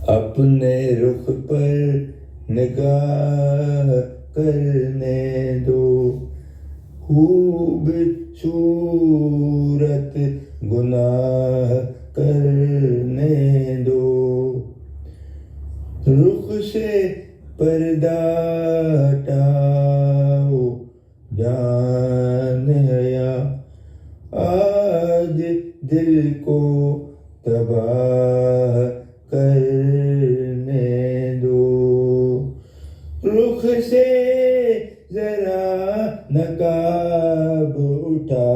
اپنے رخ پر نگاہ کرنے دو، خوب صورت گناہ کرنے دو، رخ سے پردہ ہٹاؤ جان حیا، آج دل کو تباہ کرنے دو، رخ سے ذرا نقاب اٹھا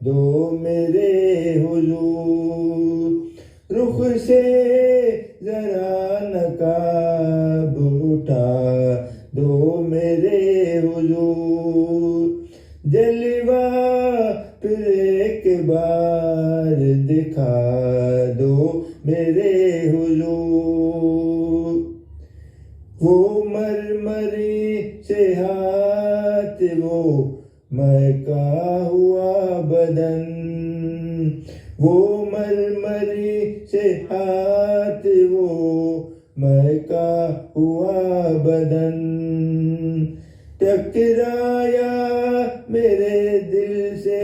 دو میرے حضور، رخ سے ذرا نقاب اٹھا دو میرے حضور، جلوہ پھر ایک بار دکھا دو میرے حضور، وہ مرمری سے ہاتھ، وہ مہکا ہوا بدن، وہ مرمری سے ہاتھ، وہ مہکا ہوا بدن، ٹکرایا میرے دل سے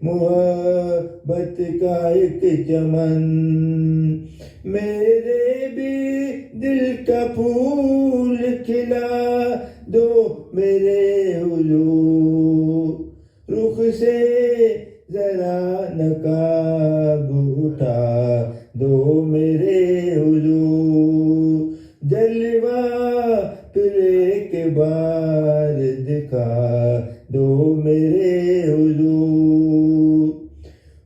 محبت کا ایک چمن، میرے بھی دل کا پھول کھلا دو میرے حضور، رخ سے ذرا نقاب اٹھا دو میرے حضور، جلوہ پھر ایک بار دکھا دو میرے حضور،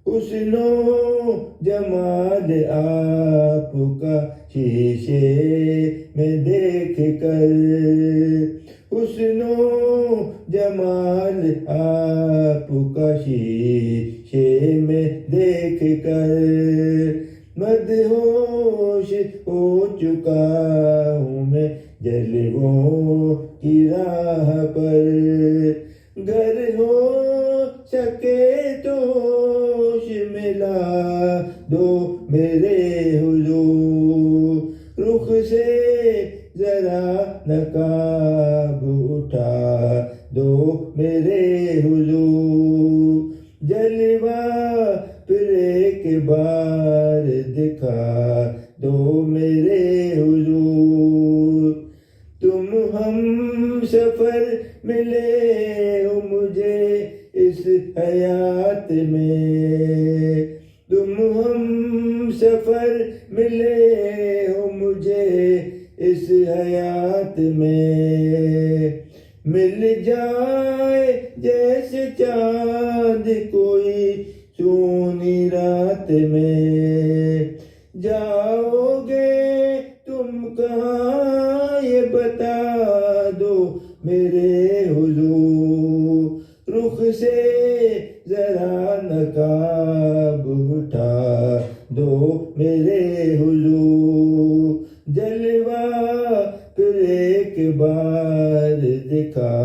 حسن و جمال آپ کا شیشے میں دیکھ کر، حسن و جمال آپ کا شیشے میں دیکھ کر، مدہوش ہو چکا ہوں میں جلووں کی راہ پر، گر ہو سکے تو ہوش ملا دو میرے حضور، رخ سے ذرا نقاب اٹھا دو میرے حضور، جلوہ پھر ایک بار دکھا دو میرے حضور، تم ہم سفر ملے ہو مجھے اس حیات میں، تم ہم سفر ملے ہو مجھے اس حیات میں، مل جائے جیسے چاند کوئی سونی رات میں، جاؤ گے تم کہاں یہ بتا دو میرے حضور، رخ سے ذرا نقاب اٹھا دو میرے حضور، جلوہ پھر ایک بار دکھا